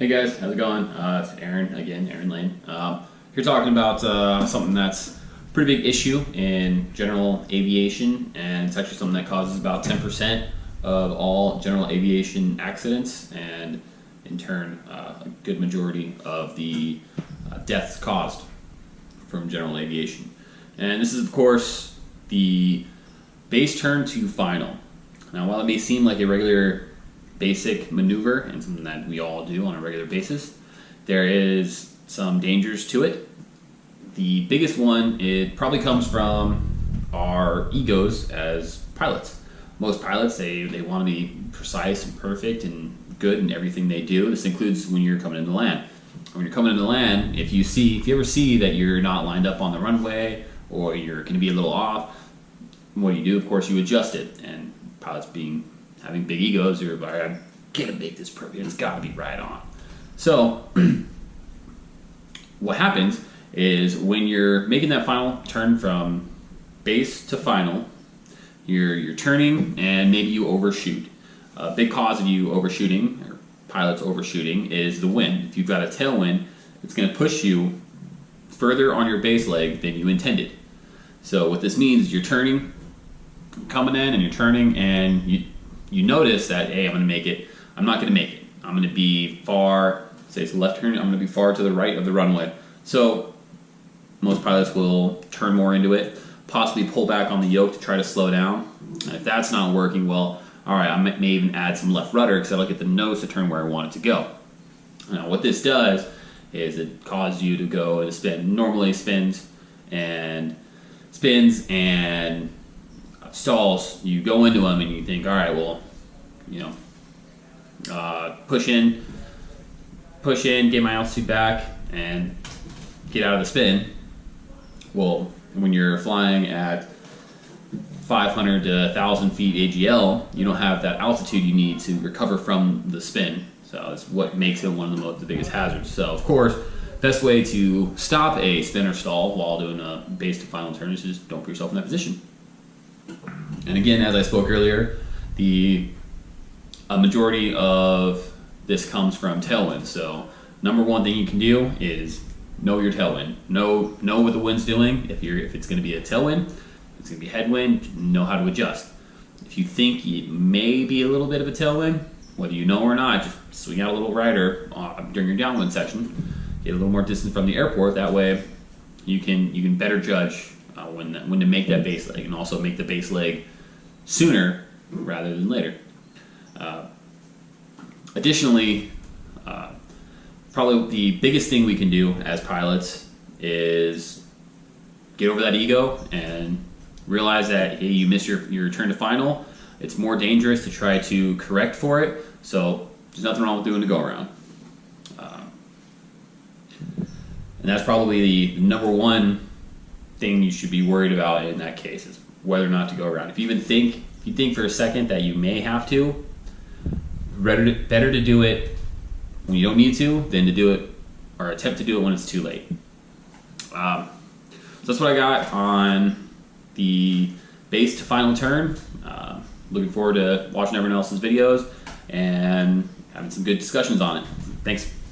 Hey guys, how's it going? It's Aaron again, Aaron Lane. Here talking about something that's a pretty big issue in general aviation, and it's actually something that causes about 10% of all general aviation accidents, and in turn, a good majority of the deaths caused from general aviation. And this is, of course, the base turn to final. Now, while it may seem like a regular basic maneuver and something that we all do on a regular basis, there is some dangers to it. The biggest one, it probably comes from our egos as pilots. Most pilots, they want to be precise and perfect and good in everything they do. This includes when you're coming into land. When you're coming into land, if you ever see that you're not lined up on the runway or you're going to be a little off, what do you do? Of course, you adjust it. And pilots having big egos, you're like, I'm gonna make this perfect. It's got to be right on. So what happens is when you're making that final turn from base to final, you're turning and maybe you overshoot. A big cause of you overshooting, or pilots overshooting, is the wind. If you've got a tailwind, it's going to push you further on your base leg than you intended. So what this means is you're turning, coming in, and you're turning, and you notice that, hey, I'm going to make it. I'm not going to make it. I'm going to be far, say it's a left turn, I'm going to be far to the right of the runway. So most pilots will turn more into it, possibly pull back on the yoke to try to slow down. And if that's not working, well, all right, I may even add some left rudder because that'll get the nose to turn where I want it to go. Now, what this does is it causes you to go and spin. Normally spins and stalls. You go into them and you think, all right, well, push in, get my altitude back, and get out of the spin. Well, when you're flying at 500 to 1,000 feet AGL, you don't have that altitude you need to recover from the spin. So it's what makes it one of the biggest hazards. So, of course, best way to stop a spin or stall while doing a base to final turn is just don't put yourself in that position. And again, as I spoke earlier, a majority of this comes from tailwind. So number one thing you can do is know your tailwind. Know what the wind's doing. If it's going to be a tailwind, it's going to be headwind, know how to adjust. If you think it may be a little bit of a tailwind, whether you know or not, just swing out a little rider during your downwind section. Get a little more distance from the airport. That way you can better judge when to make that base leg, and also make the base leg sooner rather than later. Additionally, probably the biggest thing we can do as pilots is get over that ego and realize that, hey, you missed your turn to final. It's more dangerous to try to correct for it, so there's nothing wrong with doing the go around. And that's probably the number one thing you should be worried about in that case, is whether or not to go around. If you think for a second that you may have to, better to do it when you don't need to than to do it or attempt to do it when it's too late. So that's what I got on the base to final turn. Looking forward to watching everyone else's videos and having some good discussions on it. Thanks.